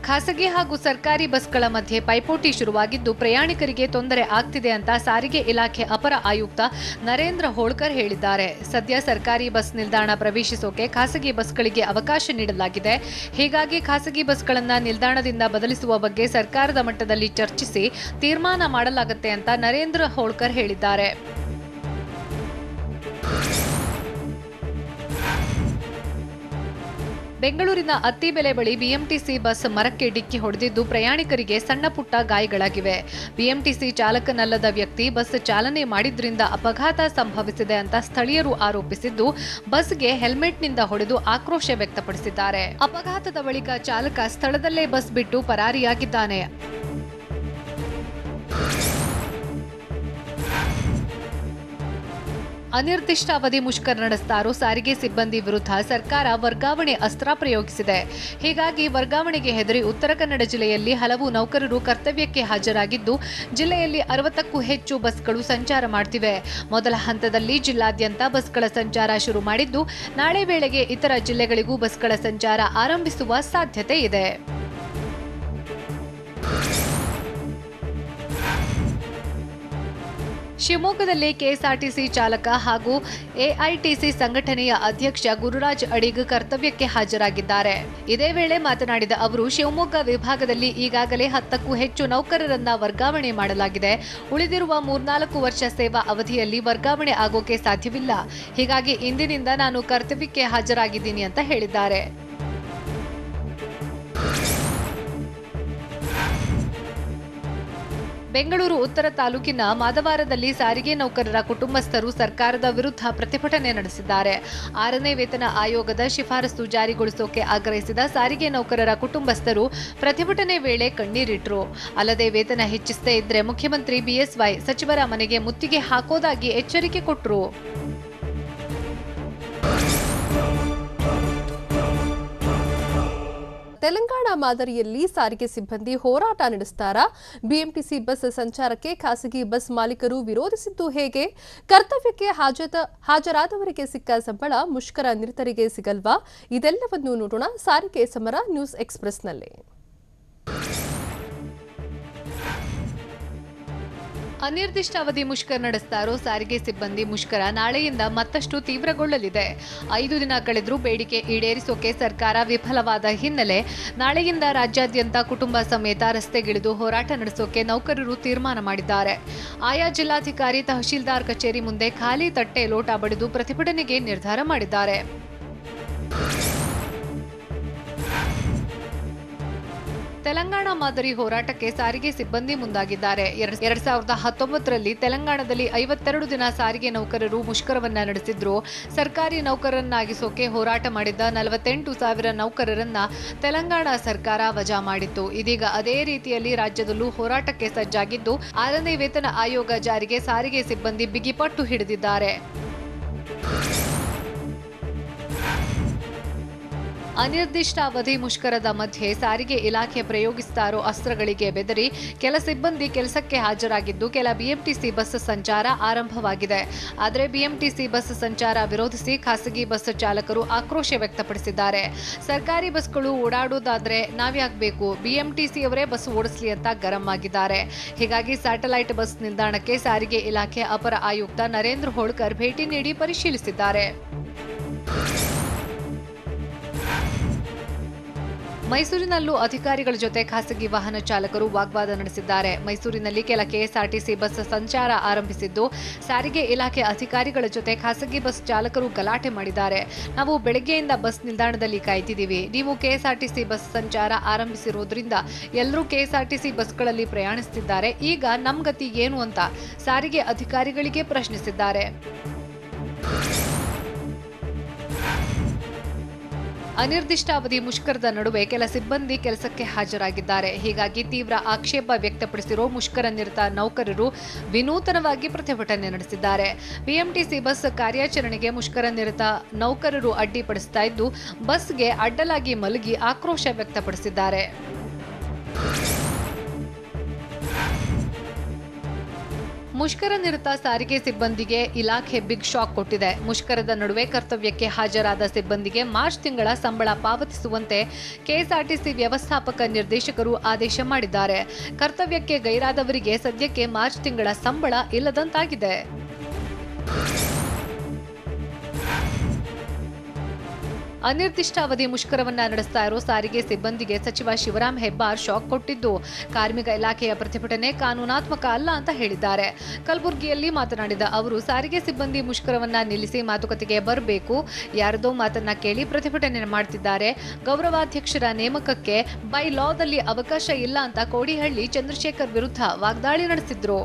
ಖಾಸಗಿ ಹಾಗೂ ಸರ್ಕಾರಿ ಬಸ್ಗಳ ಮಧ್ಯೆ ಪೈಪೋಟಿ ಶುರುವಾಗಿದ್ದು ಪ್ರಯಾಣಿಕರಿಗೆ ತೊಂದರೆ ಆಗ್ತಿದೆ ಅಂತ ಸಾರಿಗೆ ಇಲಾಖೆ ಅಪರ ಆಯುಕ್ತ ನರೇಂದ್ರ ಹೋಳ್ಕರ್ ಹೇಳಿದ್ದಾರೆ. ಸದ್ಯ ಸರ್ಕಾರಿ ಬಸ್ ನಿಲ್ದಾಣ ಪ್ರವೇಶಿಸೋಕೆ ಖಾಸಗಿ ಬಸ್ಗಳಿಗೆ ಅವಕಾಶ ನೀಡಲಾಗಿದೆ. ಹೀಗಾಗಿ ಖಾಸಗಿ ಬಸ್ಗಳನ್ನು ನಿಲ್ದಾಣದಿಂದ ಬದಲಿಸುವ ಬಗ್ಗೆ ಸರ್ಕಾರದ ಮಟ್ಟದಲ್ಲಿ ಚರ್ಚಿಸಿ ತೀರ್ಮಾನ ಮಾಡಲಾಗುತ್ತೆ ಅಂತ ನರೇಂದ್ರ ಹೋಳ್ಕರ್ ಹೇಳಿದ್ದಾರೆ. ಬೆಂಗಳೂರಿನ ಅತ್ತಿಬೆಲೆ ಬಳಿ ಬಿಎಂಟಿಸಿ ಬಸ್ ಮರಕ್ಕೆ ಡಿಕ್ಕಿ ಹೊಡೆದಿದ್ದು ಪ್ರಯಾಣಿಕರಿಗೆ ಸಣ್ಣ ಪುಟ್ಟ ಗಾಯಗಳಾಗಿವೆ. ಬಿಎಂಟಿಸಿ ಚಾಲಕನಲ್ಲದ ವ್ಯಕ್ತಿ ಬಸ್ ಚಾಲನೆ ಮಾಡಿದ್ರಿಂದ ಅಪಘಾತ ಸಂಭವಿಸಿದೆ ಅಂತ ಸ್ಥಳೀಯರು ಆರೋಪಿಸಿದ್ದು, ಬಸ್ಗೆ ಹೆಲ್ಮೆಟ್ನಿಂದ ಹೊಡೆದು ಆಕ್ರೋಶ ವ್ಯಕ್ತಪಡಿಸಿದ್ದಾರೆ. ಅಪಘಾತದ ಬಳಿಕ ಚಾಲಕ ಸ್ಥಳದಲ್ಲೇ ಬಸ್ ಬಿಟ್ಟು ಪರಾರಿಯಾಗಿದ್ದಾನೆ. ಅನಿರ್ದಿಷ್ಟಾವಧಿ ಮುಷ್ಕರ ನಡೆಸ್ತಾ ಇರೋ ಸಾರಿಗೆ ಸಿಬ್ಬಂದಿ ವಿರುದ್ಧ ಸರ್ಕಾರ ವರ್ಗಾವಣೆ ಅಸ್ತ್ರ ಪ್ರಯೋಗಿಸಿದೆ. ಹೀಗಾಗಿ ವರ್ಗಾವಣೆಗೆ ಹೆದರಿ ಉತ್ತರ ಕನ್ನಡ ಜಿಲ್ಲೆಯಲ್ಲಿ ಹಲವು ನೌಕರರು ಕರ್ತವ್ಯಕ್ಕೆ ಹಾಜರಾಗಿದ್ದು, ಜಿಲ್ಲೆಯಲ್ಲಿ 60ಕ್ಕೂ ಹೆಚ್ಚು ಬಸ್ಗಳು ಸಂಚಾರ ಮಾಡ್ತಿವೆ. ಮೊದಲ ಹಂತದಲ್ಲಿ ಜಿಲ್ಲಾದ್ಯಂತ ಬಸ್ಗಳ ಸಂಚಾರ ಶುರು ಮಾಡಿದ್ದು, ನಾಳೆ ವೇಳೆಗೆ ಇತರ ಜಿಲ್ಲೆಗಳಿಗೂ ಬಸ್ಗಳ ಸಂಚಾರ ಆರಂಭಿಸುವ ಸಾಧ್ಯತೆ ಇದೆ. ಶಿವಮೊಗ್ಗದಲ್ಲಿ ಕೆಎಸ್ಆರ್ಟಿಸಿ ಚಾಲಕ ಹಾಗೂ ಎಐಟಿಸಿ ಸಂಘಟನೆಯ ಅಧ್ಯಕ್ಷ ಗುರುರಾಜ್ ಅಡಿಗ್ ಕರ್ತವ್ಯಕ್ಕೆ ಹಾಜರಾಗಿದ್ದಾರೆ. ಇದೇ ವೇಳೆ ಮಾತನಾಡಿದ ಅವರು, ಶಿವಮೊಗ್ಗ ವಿಭಾಗದಲ್ಲಿ ಈಗಾಗಲೇ 10ಕ್ಕೂ ಹೆಚ್ಚು ನೌಕರರನ್ನ ವರ್ಗಾವಣೆ ಮಾಡಲಾಗಿದೆ. ಉಳಿದಿರುವ 3-4 ವರ್ಷ ಸೇವಾ ಅವಧಿಯಲ್ಲಿ ವರ್ಗಾವಣೆ ಆಗೋಕೆ ಸಾಧ್ಯವಿಲ್ಲ. ಹೀಗಾಗಿ ಇಂದಿನಿಂದ ನಾನು ಕರ್ತವ್ಯಕ್ಕೆ ಹಾಜರಾಗಿದ್ದೀನಿ ಅಂತ ಹೇಳಿದ್ದಾರೆ. ಬೆಂಗಳೂರು ಉತ್ತರ ತಾಲೂಕಿನ ಮಾದವಾರದಲ್ಲಿ ಸಾರಿಗೆ ನೌಕರರ ಕುಟುಂಬಸ್ಥರು ಸರ್ಕಾರದ ವಿರುದ್ಧ ಪ್ರತಿಭಟನೆ ನಡೆಸಿದ್ದಾರೆ. 6ನೇ ವೇತನ ಆಯೋಗದ ಶಿಫಾರಸು ಜಾರಿಗೊಳಿಸೋಕೆ ಆಗ್ರಹಿಸಿದ ಸಾರಿಗೆ ನೌಕರರ ಕುಟುಂಬಸ್ಥರು ಪ್ರತಿಭಟನೆ ವೇಳೆ ಕಣ್ಣೀರಿಟ್ರು. ಅಲ್ಲದೆ ವೇತನ ಹೆಚ್ಚಿಸದೇ ಇದ್ರೆ ಮುಖ್ಯಮಂತ್ರಿ ಬಿಎಸ್ವೈ ಸಚಿವರ ಮನೆಗೆ ಮುತ್ತಿಗೆ ಹಾಕೋದಾಗಿ ಎಚ್ಚರಿಕೆ ಕೊಟ್ಟರು. ತೆಲಂಗಾಣ ಮಾದರಿಯಲ್ಲಿ ಸಾರಿಗೆ ಸಿಬ್ಬಂದಿ ಹೋರಾಟ ನಡೆಸ್ತಾರಾ? ಬಿಎಂಟಿಸಿ ಬಸ್ ಸಂಚಾರಕ್ಕೆ ಖಾಸಗಿ ಬಸ್ ಮಾಲೀಕರು ವಿರೋಧಿಸಿದ್ದು ಹೇಗೆ? ಕರ್ತವ್ಯಕ್ಕೆ ಹಾಜರಾದವರಿಗೆ ಸಿಕ್ಕ ಸಂಬಳ ಮುಷ್ಕರ ನಿರತರಿಗೆ ಸಿಗಲ್ವಾ? ಇದೆಲ್ಲವನ್ನು ನೋಡೋಣ ಸಾರಿಗೆ ಸಮರ ನ್ಯೂಸ್ ಎಕ್ಸ್‌ಪ್ರೆಸ್‌ನಲ್ಲಿ. ಅನಿರ್ದಿಷ್ಟಾವಧಿ ಮುಷ್ಕರ ನಡೆಸ್ತಾ ಇರೋ ಸಾರಿಗೆ ಸಿಬ್ಬಂದಿ ಮುಷ್ಕರ ನಾಳೆಯಿಂದ ಮತ್ತಷ್ಟು ತೀವ್ರಗೊಳ್ಳಲಿದೆ. 5 ದಿನ ಕಳೆದರೂ ಬೇಡಿಕೆ ಈಡೇರಿಸೋಕೆ ಸರ್ಕಾರ ವಿಫಲವಾದ ಹಿನ್ನೆಲೆ ನಾಳೆಯಿಂದ ರಾಜ್ಯಾದ್ಯಂತ ಕುಟುಂಬ ಸಮೇತ ರಸ್ತೆಗಿಳಿದು ಹೋರಾಟ ನಡೆಸೋಕೆ ನೌಕರರು ತೀರ್ಮಾನ ಮಾಡಿದ್ದಾರೆ. ಆಯಾ ಜಿಲ್ಲಾಧಿಕಾರಿ, ತಹಶೀಲ್ದಾರ್ ಕಚೇರಿ ಮುಂದೆ ಖಾಲಿ ತಟ್ಟೆ ಲೋಟ ಬಡಿದು ಪ್ರತಿಭಟನೆಗೆ ನಿರ್ಧಾರ ಮಾಡಿದ್ದಾರೆ. ತೆಲಂಗಾಣ ಮಾದರಿ ಹೋರಾಟಕ್ಕೆ ಸಾರಿಗೆ ಸಿಬ್ಬಂದಿ ಮುಂದಾಗಿದ್ದಾರೆ. 2019ರಲ್ಲಿ ತೆಲಂಗಾಣದಲ್ಲಿ 52 ದಿನ ಸಾರಿಗೆ ನೌಕರರು ಮುಷ್ಕರವನ್ನ ನಡೆಸಿದ್ರು. ಸರ್ಕಾರಿ ನೌಕರರನ್ನಾಗಿಸೋಕೆ ಹೋರಾಟ ಮಾಡಿದ್ದ 48,000 ನೌಕರರನ್ನ ತೆಲಂಗಾಣ ಸರ್ಕಾರ ವಜಾ ಮಾಡಿತ್ತು. ಇದೀಗ ಅದೇ ರೀತಿಯಲ್ಲಿ ರಾಜ್ಯದಲ್ಲೂ ಹೋರಾಟಕ್ಕೆ ಸಜ್ಜಾಗಿದ್ದು, 6ನೇ ವೇತನ ಆಯೋಗ ಜಾರಿಗೆ ಸಾರಿಗೆ ಸಿಬ್ಬಂದಿ ಬಿಗಿಪಟ್ಟು ಹಿಡಿದಿದ್ದಾರೆ. ಅನಿರ್ದಿಷ್ಟಾವಧಿ ಮುಷ್ಕರದ ಮಧ್ಯೆ ಸಾರಿಗೆ ಇಲಾಖೆ ಪ್ರಯೋಗಿಸ್ತಾ ಇರೋ ಅಸ್ತ್ರಗಳಿಗೆ ಬೆದರಿ ಕೆಲ ಸಿಬ್ಬಂದಿ ಕೆಲಸಕ್ಕೆ ಹಾಜರಾಗಿದ್ದು, ಕೆಲ ಬಿಎಂಟಿಸಿ ಬಸ್ ಸಂಚಾರ ಆರಂಭವಾಗಿದೆ. ಆದರೆ ಬಿಎಂಟಿಸಿ ಬಸ್ ಸಂಚಾರ ವಿರೋಧಿಸಿ ಖಾಸಗಿ ಬಸ್ ಚಾಲಕರು ಆಕ್ರೋಶ ವ್ಯಕ್ತಪಡಿಸಿದ್ದಾರೆ. ಸರ್ಕಾರಿ ಬಸ್ಗಳು ಓಡಾಡೋದಾದ್ರೆ ನಾವ್ಯಾಗಬೇಕು, ಬಿಎಂಟಿಸಿಯವರೇ ಬಸ್ ಓಡಿಸಲಿ ಅಂತ ಗರಂ ಆಗಿದ್ದಾರೆ. ಹೀಗಾಗಿ ಸ್ಯಾಟಲೈಟ್ ಬಸ್ ನಿಲ್ದಾಣಕ್ಕೆ ಸಾರಿಗೆ ಇಲಾಖೆ ಅಪರ ಆಯುಕ್ತ ನರೇಂದ್ರ ಹೋಳ್ಕರ್ ಭೇಟಿ ನೀಡಿ ಪರಿಶೀಲಿಸಿದ್ದಾರೆ. ಮೈಸೂರಿನಲ್ಲೂ ಅಧಿಕಾರಿಗಳ ಜೊತೆ ಖಾಸಗಿ ವಾಹನ ಚಾಲಕರು ವಾಗ್ವಾದ ನಡೆಸಿದ್ದಾರೆ. ಮೈಸೂರಿನಲ್ಲಿ ಕೆಲ ಕೆಎಸ್ಆರ್ಟಿಸಿ ಬಸ್ ಸಂಚಾರ ಆರಂಭಿಸಿದ್ದು, ಸಾರಿಗೆ ಇಲಾಖೆ ಅಧಿಕಾರಿಗಳ ಜೊತೆ ಖಾಸಗಿ ಬಸ್ ಚಾಲಕರು ಗಲಾಟೆ ಮಾಡಿದ್ದಾರೆ. ನಾವು ಬೆಳಗ್ಗೆಯಿಂದ ಬಸ್ ನಿಲ್ದಾಣದಲ್ಲಿ ಕಾಯ್ತಿದ್ದೀವಿ. ನೀವು ಕೆಎಸ್ಆರ್ಟಿಸಿ ಬಸ್ ಸಂಚಾರ ಆರಂಭಿಸಿರೋದ್ರಿಂದ ಎಲ್ಲರೂ ಕೆಎಸ್ಆರ್ಟಿಸಿ ಬಸ್ಗಳಲ್ಲಿ ಪ್ರಯಾಣಿಸುತ್ತಿದ್ದಾರೆ. ಈಗ ನಮ್ ಗತಿ ಏನು ಅಂತ ಸಾರಿಗೆ ಅಧಿಕಾರಿಗಳಿಗೆ ಪ್ರಶ್ನಿಸಿದ್ದಾರೆ. ಅನಿರ್ದಿಷ್ಟಾವಧಿ ಮುಷ್ಕರದ ನಡುವೆ ಕೆಲ ಸಿಬ್ಬಂದಿ ಕೆಲಸಕ್ಕೆ ಹಾಜರಾಗಿದ್ದಾರೆ. ಹೀಗಾಗಿ ತೀವ್ರ ಆಕ್ಷೇಪ ವ್ಯಕ್ತಪಡಿಸಿರುವ ಮುಷ್ಕರ ನಿರತ ನೌಕರರು ವಿನೂತನವಾಗಿ ಪ್ರತಿಭಟನೆ ನಡೆಸಿದ್ದಾರೆ. ಬಿಎಂಟಿಸಿ ಬಸ್ ಕಾರ್ಯಾಚರಣೆಗೆ ಮುಷ್ಕರ ನಿರತ ನೌಕರರು ಅಡ್ಡಿಪಡಿಸುತ್ತಾ ಇದ್ದು, ಬಸ್ಗೆ ಅಡ್ಡಲಾಗಿ ಮಲಗಿ ಆಕ್ರೋಶ ವ್ಯಕ್ತಪಡಿಸಿದ್ದಾರೆ. ಮುಷ್ಕರ ನಿರತ ಸಾರಿಗೆ ಸಿಬ್ಬಂದಿಗೆ ಇಲಾಖೆ ಬಿಗ್ ಶಾಕ್ ಕೊಟ್ಟಿದೆ. ಮುಷ್ಕರದ ನಡುವೆ ಕರ್ತವ್ಯಕ್ಕೆ ಹಾಜರಾದ ಸಿಬ್ಬಂದಿಗೆ ಮಾರ್ಚ್ ತಿಂಗಳ ಸಂಬಳ ಪಾವತಿಸುವಂತೆ ಕೆಎಸ್ಆರ್ಟಿಸಿ ವ್ಯವಸ್ಥಾಪಕ ನಿರ್ದೇಶಕರು ಆದೇಶ ಮಾಡಿದ್ದಾರೆ. ಕರ್ತವ್ಯಕ್ಕೆ ಗೈರಾದವರಿಗೆ ಸದ್ಯಕ್ಕೆ ಮಾರ್ಚ್ ತಿಂಗಳ ಸಂಬಳ ಇಲ್ಲದಂತಾಗಿದೆ. ಅನಿರ್ದಿಷ್ಟಾವಧಿ ಮುಷ್ಕರವನ್ನ ನಡೆಸ್ತಾ ಇರೋ ಸಾರಿಗೆ ಸಿಬ್ಬಂದಿಗೆ ಸಚಿವ ಶಿವರಾಂ ಹೆಬ್ಬಾರ್ ಶಾಕ್ ಕೊಟ್ಟಿದ್ದು, ಕಾರ್ಮಿಕ ಇಲಾಖೆಯ ಪ್ರತಿಭಟನೆ ಕಾನೂನಾತ್ಮಕ ಅಲ್ಲ ಅಂತ ಹೇಳಿದ್ದಾರೆ. ಕಲಬುರಗಿಯಲ್ಲಿ ಮಾತನಾಡಿದ ಅವರು, ಸಾರಿಗೆ ಸಿಬ್ಬಂದಿ ಮುಷ್ಕರವನ್ನ ನಿಲ್ಲಿಸಿ ಮಾತುಕತೆಗೆ ಬರಬೇಕು. ಯಾರದೋ ಮಾತನ್ನ ಕೇಳಿ ಪ್ರತಿಭಟನೆ ಮಾಡ್ತಿದ್ದಾರೆ. ಗೌರವಾಧ್ಯಕ್ಷರ ನೇಮಕಕ್ಕೆ ಬೈ ಲಾದಲ್ಲಿ ಅವಕಾಶ ಇಲ್ಲ ಅಂತ ಕೋಡಿಹಳ್ಳಿ ಚಂದ್ರಶೇಖರ್ ವಿರುದ್ಧ ವಾಗ್ದಾಳಿ ನಡೆಸಿದ್ರು.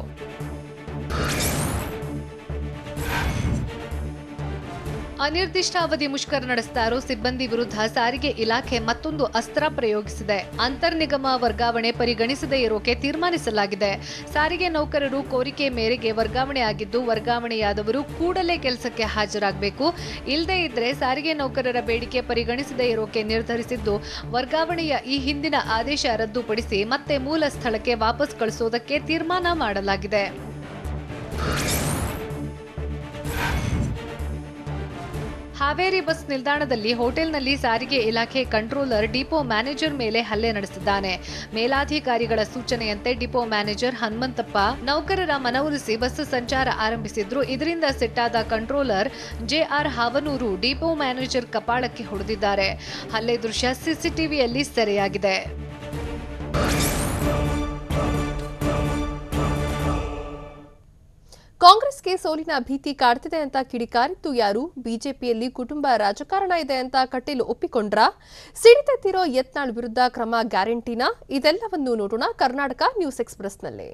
ಅನಿರ್ದಿಷ್ಟಾವಧಿ ಮುಷ್ಕರ ನಡೆಸ್ತಾ ಇರೋ ಸಿಬ್ಬಂದಿ ವಿರುದ್ಧ ಸಾರಿಗೆ ಇಲಾಖೆ ಮತ್ತೊಂದು ಅಸ್ತ್ರ ಪ್ರಯೋಗಿಸಿದೆ. ಅಂತರ್ನಿಗಮ ವರ್ಗಾವಣೆ ಪರಿಗಣಿಸದೇ ಇರೋಕೆ ತೀರ್ಮಾನಿಸಲಾಗಿದೆ. ಸಾರಿಗೆ ನೌಕರರು ಕೋರಿಕೆ ಮೇರೆಗೆ ವರ್ಗಾವಣೆ ಆಗಿದ್ದು, ವರ್ಗಾವಣೆಯಾದವರು ಕೂಡಲೇ ಕೆಲಸಕ್ಕೆ ಹಾಜರಾಗಬೇಕು. ಇಲ್ಲದೇ ಇದ್ರೆ ಸಾರಿಗೆ ನೌಕರರ ಬೇಡಿಕೆ ಪರಿಗಣಿಸದೇ ಇರೋಕೆ ನಿರ್ಧರಿಸಿದ್ದು, ವರ್ಗಾವಣೆಯ ಈ ಹಿಂದಿನ ಆದೇಶ ರದ್ದುಪಡಿಸಿ ಮತ್ತೆ ಮೂಲ ಸ್ಥಳಕ್ಕೆ ವಾಪಸ್ ಕಳಿಸೋದಕ್ಕೆ ತೀರ್ಮಾನ ಮಾಡಲಾಗಿದೆ. ಹಾವೇರಿ ಬಸ್ ನಿಲ್ದಾಣದಲ್ಲಿ ಹೋಟೆಲ್ನಲ್ಲಿ ಸಾರಿಗೆ ಇಲಾಖೆ ಕಂಟ್ರೋಲರ್ ಡಿಪೋ ಮ್ಯಾನೇಜರ್ ಮೇಲೆ ಹಲ್ಲೆ ನಡೆಸಿದ್ದಾನೆ. ಮೇಲಾಧಿಕಾರಿಗಳ ಸೂಚನೆಯಂತೆ ಡಿಪೋ ಮ್ಯಾನೇಜರ್ ಹನುಮಂತಪ್ಪ ನೌಕರರ ಮನವೊಲಿಸಿ ಬಸ್ ಸಂಚಾರ ಆರಂಭಿಸಿದ್ರು. ಇದರಿಂದ ಸಿಟ್ಟಾದ controller JR Havanur depot manager ಕಪಾಳಕ್ಕೆ ಹೊಡೆದಿದ್ದಾರೆ. ಹಲ್ಲೆ ದೃಶ್ಯ ಸಿಸಿಟಿವಿಯಲ್ಲಿ ಸೆರೆಯಾಗಿದೆ. ಕಾಂಗ್ರೆಸ್ಗೆ ಸೋಲಿನ ಭೀತಿ ಕಾಡ್ತಿದೆ ಅಂತ ಕಿಡಿಕಾರಿದ್ದು ಯಾರು? ಬಿಜೆಪಿಯಲ್ಲಿ ಕುಟುಂಬ ರಾಜಕಾರಣ ಇದೆ ಅಂತ ಕಟೀಲ್ ಒಪ್ಪಿಕೊಂಡ್ರಾ? ಸಿಡಿತೆತ್ತಿರೋ ಯತ್ನಾಳ್ ವಿರುದ್ಧ ಕ್ರಮ ಗ್ಯಾರಂಟಿನಾ? ಇದೆಲ್ಲವನ್ನೂ ನೋಡೋಣ ಕರ್ನಾಟಕ ನ್ಯೂಸ್ ಎಕ್ಸ್‌ಪ್ರೆಸ್‌ನಲ್ಲಿ.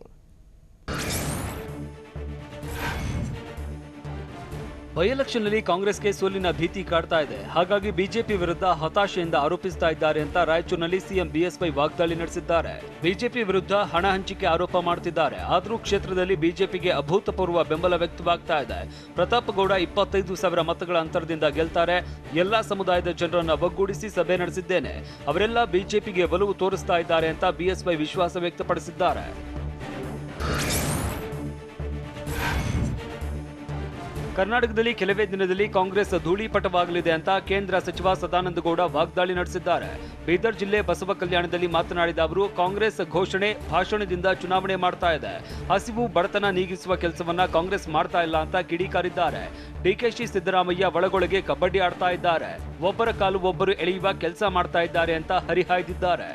ಬೈ ಎಲೆಕ್ಷನ್ನಲ್ಲಿ ಕಾಂಗ್ರೆಸ್ಗೆ ಸೋಲಿನ ಭೀತಿ ಕಾಡ್ತಾ ಇದೆ. ಹಾಗಾಗಿ ಬಿಜೆಪಿ ವಿರುದ್ಧ ಹತಾಶೆಯಿಂದ ಆರೋಪಿಸ್ತಾ ಇದ್ದಾರೆ ಅಂತ ರಾಯಚೂರಿನಲ್ಲಿ ಸಿಎಂ ಬಿಎಸ್ವೈ ವಾಗ್ದಾಳಿ ನಡೆಸಿದ್ದಾರೆ. ಬಿಜೆಪಿ ವಿರುದ್ಧ ಹಣ ಹಂಚಿಕೆ ಆರೋಪ ಮಾಡುತ್ತಿದ್ದಾರೆ. ಆದರೂ ಕ್ಷೇತ್ರದಲ್ಲಿ ಬಿಜೆಪಿಗೆ ಅಭೂತಪೂರ್ವ ಬೆಂಬಲ ವ್ಯಕ್ತವಾಗ್ತಾ ಇದೆ. ಪ್ರತಾಪ್ ಗೌಡ 25,000 ಮತಗಳ ಅಂತರದಿಂದ ಗೆಲ್ತಾರೆ. ಎಲ್ಲಾ ಸಮುದಾಯದ ಜನರನ್ನ ಒಗ್ಗೂಡಿಸಿ ಸಭೆ ನಡೆಸಿದ್ದೇನೆ. ಅವರೆಲ್ಲ ಬಿಜೆಪಿಗೆ ಒಲವು ತೋರಿಸ್ತಾ ಇದ್ದಾರೆ ಅಂತ ಬಿಎಸ್ವೈ ವಿಶ್ವಾಸ ವ್ಯಕ್ತಪಡಿಸಿದ್ದಾರೆ. ಕರ್ನಾಟಕದಲ್ಲಿ ಕೆಲವೇ ದಿನದಲ್ಲಿ ಕಾಂಗ್ರೆಸ್ ಧೂಳೀಪಟವಾಗಲಿದೆ ಅಂತ ಕೇಂದ್ರ ಸಚಿವ ಸದಾನಂದ ಗೌಡ ವಾಗ್ದಾಳಿ ನಡೆಸಿದ್ದಾರೆ. ಬೀದರ್ ಜಿಲ್ಲೆ ಬಸವ ಕಲ್ಯಾಣದಲ್ಲಿ ಮಾತನಾಡಿದ ಅವರು, ಕಾಂಗ್ರೆಸ್ ಘೋಷಣೆ ಭಾಷಣದಿಂದ ಚುನಾವಣೆ ಮಾಡ್ತಾ ಇದೆ. ಹಸಿವು ಬಡತನ ನೀಗಿಸುವ ಕೆಲಸವನ್ನ ಕಾಂಗ್ರೆಸ್ ಮಾಡ್ತಾ ಇಲ್ಲ ಅಂತ ಕಿಡಿಕಾರಿದ್ದಾರೆ. ಡಿಕೆಶಿ ಸಿದ್ದರಾಮಯ್ಯ ಒಳಗೊಳಗೆ ಕಬಡ್ಡಿ ಆಡ್ತಾ ಇದ್ದಾರೆ. ಒಬ್ಬರ ಕಾಲು ಒಬ್ಬರು ಎಳೆಯುವ ಕೆಲಸ ಮಾಡ್ತಾ ಇದ್ದಾರೆ ಅಂತ ಹರಿಹಾಯ್ದಿದ್ದಾರೆ.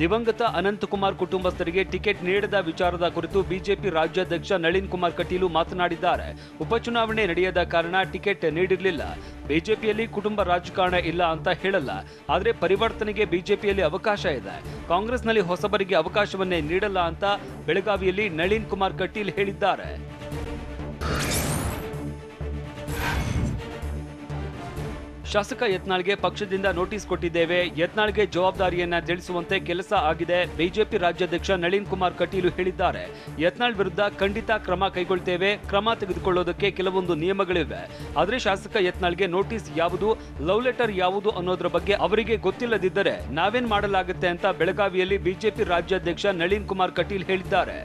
ದಿವಂಗತ ಅನಂತಕುಮಾರ್ ಕುಟುಂಬಸ್ಥರಿಗೆ ಟಿಕೆಟ್ ನೀಡದ ವಿಚಾರದ ಕುರಿತು ಬಿಜೆಪಿ ರಾಜ್ಯಾಧ್ಯಕ್ಷ ನಳಿನ್ ಕುಮಾರ್ ಕಟೀಲು ಮಾತನಾಡಿದ್ದಾರೆ. ಉಪಚುನಾವಣೆ ನಡೆಯದ ಕಾರಣ ಟಿಕೆಟ್ ನೀಡಿರಲಿಲ್ಲ. ಬಿಜೆಪಿಯಲ್ಲಿ ಕುಟುಂಬ ರಾಜಕಾರಣ ಇಲ್ಲ ಅಂತ ಹೇಳಲ್ಲ, ಆದರೆ ಪರಿವರ್ತನೆಗೆ ಬಿಜೆಪಿಯಲ್ಲಿ ಅವಕಾಶ ಇದೆ. ಕಾಂಗ್ರೆಸ್ನಲ್ಲಿ ಹೊಸಬರಿಗೆ ಅವಕಾಶವನ್ನೇ ನೀಡಲ್ಲ ಅಂತ ಬೆಳಗಾವಿಯಲ್ಲಿ ನಳಿನ್ ಕುಮಾರ್ ಕಟೀಲ್ ಹೇಳಿದ್ದಾರೆ. ಶಾಸಕ ಯತ್ನಾಳ್ಗೆ ಪಕ್ಷದಿಂದ ನೋಟಿಸ್ ಕೊಟ್ಟಿದ್ದೇವೆ. ಯತ್ನಾಳ್ಗೆ ಜವಾಬ್ದಾರಿಯನ್ನ ತಿಳಿಸುವಂತೆ ಕೆಲಸ ಆಗಿದೆ. ಬಿಜೆಪಿ ರಾಜ್ಯಾಧ್ಯಕ್ಷ ನಳಿನ್ ಕುಮಾರ್ ಕಟೀಲು ಹೇಳಿದ್ದಾರೆ. ಯತ್ನಾಳ್ ವಿರುದ್ಧ ಖಂಡಿತ ಕ್ರಮ ಕೈಗೊಳ್ತೇವೆ. ಕ್ರಮ ತೆಗೆದುಕೊಳ್ಳೋದಕ್ಕೆ ಕೆಲವೊಂದು ನಿಯಮಗಳಿವೆ. ಆದರೆ ಶಾಸಕ ಯತ್ನಾಳ್ಗೆ ನೋಟಿಸ್ ಯಾವುದು, ಲವ್ ಲೆಟರ್ ಯಾವುದು ಅನ್ನೋದ್ರ ಬಗ್ಗೆ ಅವರಿಗೆ ಗೊತ್ತಿಲ್ಲದಿದ್ದರೆ ನಾವೇನ್ ಮಾಡಲಾಗುತ್ತೆ ಅಂತ ಬೆಳಗಾವಿಯಲ್ಲಿ ಬಿಜೆಪಿ ರಾಜ್ಯಾಧ್ಯಕ್ಷ ನಳಿನ್ ಕುಮಾರ್ ಕಟೀಲ್ ಹೇಳಿದ್ದಾರೆ.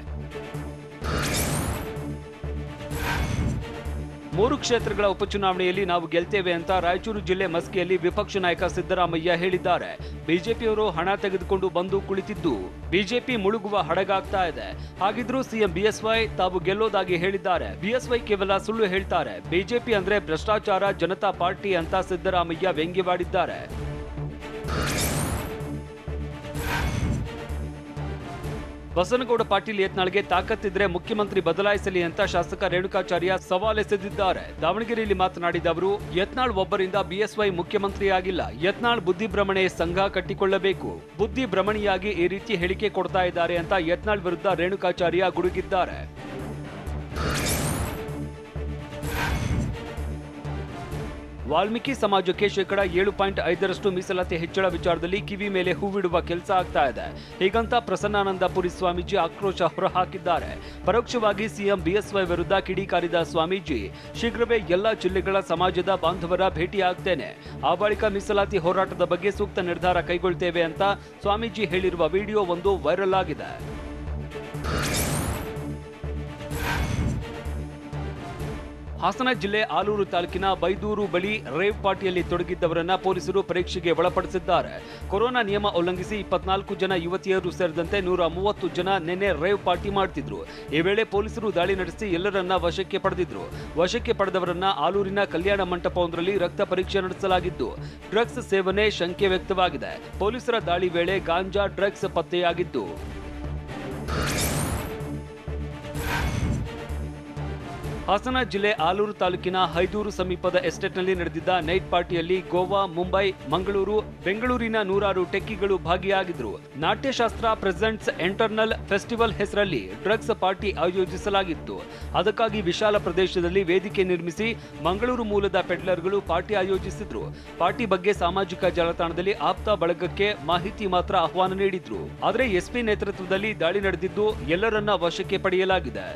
3 ಕ್ಷೇತ್ರಗಳ ಉಪಚುನಾವಣೆಯಲ್ಲಿ ನಾವು ಗೆಲ್ತೇವೆ ಅಂತ ರಾಯಚೂರು ಜಿಲ್ಲೆ ಮಸ್ಕಿಯಲ್ಲಿ ವಿಪಕ್ಷ ನಾಯಕ ಸಿದ್ದರಾಮಯ್ಯ ಹೇಳಿದ್ದಾರೆ. ಬಿಜೆಪಿಯವರು ಹಣ ತೆಗೆದುಕೊಂಡು ಬಂದು ಕುಳಿತಿದ್ದು ಬಿಜೆಪಿ ಮುಳುಗುವ ಹಡಗಾಗ್ತಾ ಇದೆ. ಹಾಗಿದ್ರೂ ಸಿಎಂ ಬಿಎಸ್ವೈ ತಾವು ಗೆಲ್ಲೋದಾಗಿ ಹೇಳಿದ್ದಾರೆ. ಬಿಎಸ್ವೈ ಕೇವಲ ಸುಳ್ಳು ಹೇಳ್ತಾರೆ. ಬಿಜೆಪಿ ಅಂದ್ರೆ ಭ್ರಷ್ಟಾಚಾರ ಜನತಾ ಪಾರ್ಟಿ ಅಂತ ಸಿದ್ದರಾಮಯ್ಯ ವ್ಯಂಗ್ಯವಾಡಿದ್ದಾರೆ. ಬಸನಗೌಡ ಪಾಟೀಲ್ ಯತ್ನಾಳ್ಗೆ ತಾಕತ್ತಿದ್ರೆ ಮುಖ್ಯಮಂತ್ರಿ ಬದಲಾಯಿಸಲಿ ಅಂತ ಶಾಸಕ ರೇಣುಕಾಚಾರ್ಯ ಸವಾಲೆಸೆದಿದ್ದಾರೆ. ದಾವಣಗೆರೆಯಲ್ಲಿ ಮಾತನಾಡಿದ ಅವರು, ಯತ್ನಾಳ್ ಒಬ್ಬರಿಂದ ಬಿಎಸ್ವೈ ಮುಖ್ಯಮಂತ್ರಿಯಾಗಿಲ್ಲ. ಯತ್ನಾಳ್ ಬುದ್ಧಿಭ್ರಮಣೆ ಸಂಘ ಕಟ್ಟಿಕೊಳ್ಳಬೇಕು. ಬುದ್ಧಿಭ್ರಮಣಿಯಾಗಿ ಈ ರೀತಿ ಹೇಳಿಕೆ ಕೊಡ್ತಾ ಇದ್ದಾರೆ ಅಂತ ಯತ್ನಾಳ್ ವಿರುದ್ಧ ರೇಣುಕಾಚಾರ್ಯ ಗುಡುಗಿದ್ದಾರೆ. ವಾಲ್ಮೀಕಿ ಸಮಾಜಕ್ಕೆ ಶೇಕಡ 7.5 ಮೀಸಲಾತಿ ಹೆಚ್ಚಳ ವಿಚಾರದಲ್ಲಿ ಕಿವಿ ಮೇಲೆ ಹೂವಿಡುವ ಕೆಲಸ ಆಗ್ತಾ ಇದೆ. ಹೀಗಂತ ಪ್ರಸನ್ನಾನಂದಪುರಿ ಸ್ವಾಮೀಜಿ ಆಕ್ರೋಶ ಹೊರಹಾಕಿದ್ದಾರೆ. ಪರೋಕ್ಷವಾಗಿ ಸಿಎಂ ಬಿಎಸ್ವೈ ವಿರುದ್ಧ ಕಿಡಿಕಾರಿದ ಸ್ವಾಮೀಜಿ, ಶೀಘ್ರವೇ ಎಲ್ಲ ಜಿಲ್ಲೆಗಳ ಸಮಾಜದ ಬಾಂಧವರ ಭೇಟಿಯಾಗ್ತೇನೆ, ಆ ಬಳಿಕ ಮೀಸಲಾತಿ ಹೋರಾಟದ ಬಗ್ಗೆ ಸೂಕ್ತ ನಿರ್ಧಾರ ಕೈಗೊಳ್ತೇವೆ ಅಂತ ಸ್ವಾಮೀಜಿ ಹೇಳಿರುವ ವಿಡಿಯೋ ಒಂದು ವೈರಲ್ ಆಗಿದೆ. ಹಾಸನ ಜಿಲ್ಲೆ ಆಲೂರು ತಾಲೂಕಿನ ಬೈದೂರು ಬಳಿ ರೇವ್ ಪಾರ್ಟಿಯಲ್ಲಿ ತೊಡಗಿದ್ದವರನ್ನ ಪೊಲೀಸರು ಪರೀಕ್ಷೆಗೆ ಒಳಪಡಿಸಿದ್ದಾರೆ. ಕೊರೋನಾ ನಿಯಮ ಉಲ್ಲಂಘಿಸಿ 24 ಜನ ಯುವತಿಯರು ಸೇರಿದಂತೆ 130 ಜನ ನಿನ್ನೆ ರೇವ್ ಪಾರ್ಟಿ ಮಾಡ್ತಿದ್ರು. ಈ ವೇಳೆ ಪೊಲೀಸರು ದಾಳಿ ನಡೆಸಿ ಎಲ್ಲರನ್ನ ವಶಕ್ಕೆ ಪಡೆದಿದ್ರು. ವಶಕ್ಕೆ ಪಡೆದವರನ್ನ ಆಲೂರಿನ ಕಲ್ಯಾಣ ಮಂಟಪವೊಂದರಲ್ಲಿ ರಕ್ತ ಪರೀಕ್ಷೆ ನಡೆಸಲಾಗಿದ್ದು, ಡ್ರಗ್ಸ್ ಸೇವನೆ ಶಂಕೆ ವ್ಯಕ್ತವಾಗಿದೆ. ಪೊಲೀಸರ ದಾಳಿ ವೇಳೆ ಗಾಂಜಾ, ಡ್ರಗ್ಸ್ ಪತ್ತೆಯಾಗಿದ್ದು, ಹಾಸನ ಜಿಲ್ಲೆ ಆಲೂರು ತಾಲೂಕಿನ ಹೈದೂರು ಸಮೀಪದ ಎಸ್ಟೇಟ್ನಲ್ಲಿ ನಡೆದಿದ್ದ ನೈಟ್ ಪಾರ್ಟಿಯಲ್ಲಿ ಗೋವಾ, ಮುಂಬೈ, ಮಂಗಳೂರು, ಬೆಂಗಳೂರಿನ 100 ಟೆಕ್ಕಿಗಳು ಭಾಗಿಯಾಗಿದ್ದರು. ನಾಟ್ಯಶಾಸ್ತ್ರ ಪ್ರೆಸೆಂಟ್ಸ್ ಇಂಟರ್ನಲ್ ಫೆಸ್ಟಿವಲ್ ಹೆಸರಲ್ಲಿ ಡ್ರಗ್ಸ್ ಪಾರ್ಟಿ ಆಯೋಜಿಸಲಾಗಿತ್ತು. ಅದಕ್ಕಾಗಿ ವಿಶಾಲ ಪ್ರದೇಶದಲ್ಲಿ ವೇದಿಕೆ ನಿರ್ಮಿಸಿ ಮಂಗಳೂರು ಮೂಲದ ಪೆಡ್ಲರ್ಗಳು ಪಾರ್ಟಿ ಆಯೋಜಿಸಿದ್ರು. ಪಾರ್ಟಿ ಬಗ್ಗೆ ಸಾಮಾಜಿಕ ಜಾಲತಾಣದಲ್ಲಿ ಆಪ್ತ ಬಳಗಕ್ಕೆ ಮಾಹಿತಿ ಮಾತ್ರ ಆಹ್ವಾನ ನೀಡಿದ್ರು. ಆದರೆ ಎಸ್ಪಿ ನೇತೃತ್ವದಲ್ಲಿ ದಾಳಿ ನಡೆದಿದ್ದು ಎಲ್ಲರನ್ನ ವಶಕ್ಕೆ ಪಡೆಯಲಾಗಿದೆ.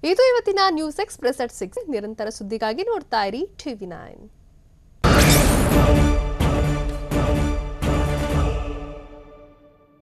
ಇದು ಇವತ್ತಿನ ನ್ಯೂಸ್ ಎಕ್ಸ್‌ಪ್ರೆಸ್ at 6. ನಿರಂತರ ಸುದ್ದಿಗಾಗಿ ನೋಡ್ತಾ ಇರಿ TV9.